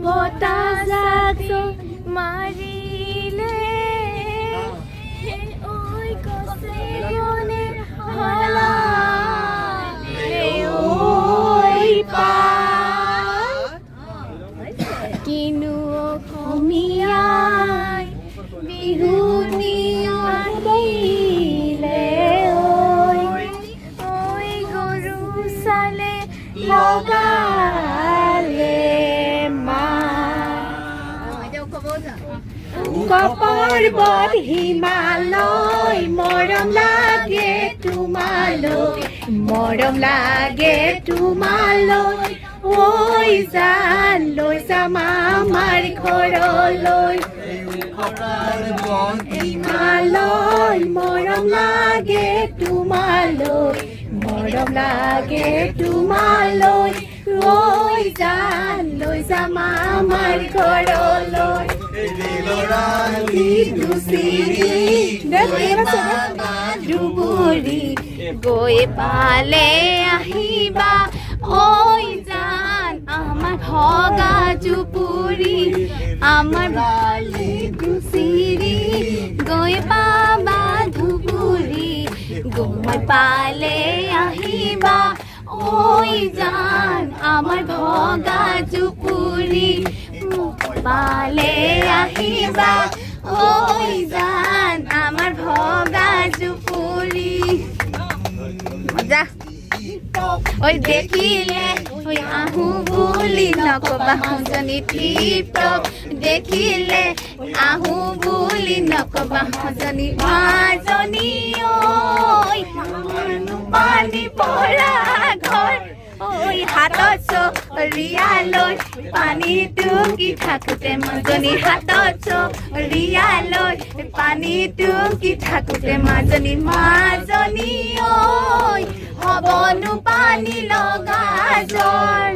বতাজাক মাৰিলে ঐ কছে গনে হলা ঐ পাত কিনো অসমীয়াই বিহুনী মাতিলে ঐ গৰু চালে লগালে পৰ্বত হিমালয় মৰম লাগে তোমালৈ মৰম লাগে তোমালৈ ঐ জান লৈ যাম আমাৰ ঘৰলৈ হিমালয় মৰম লাগে তোমালৈ মৰম লাগে তোমালৈ ঐ জান লৈ যাম আমাৰ ঘৰলৈ দুবুৰী গৈ পালে আহিবা ঐ জান আমাৰ ভগা জুপুৰী আমাৰ বালি দুচিৰি গৈ পাবা ধুবুৰী গৈ পালে আহিবা ঐ জান আমাৰ ভগা জুপুৰী পালে আহিবা ঐ জান আমাৰ ভগা জুপুৰী মজা ঐ দেখিলে ঐ আহো বুলি নকবা সজনী টিপ দেখিলে আহো বুলি নকবা সজনী মাজনী ঐ পানী পৰা ঘৰ ঐ হাতত চৰিয়ালৈ পানী টুকি থাকোঁতে মাজনী হাতত চৰিয়ালৈ পানী টুকি থাকোঁতে মাজনী মাজনী ঐ হ'বনো পানী লগা জ্বৰ।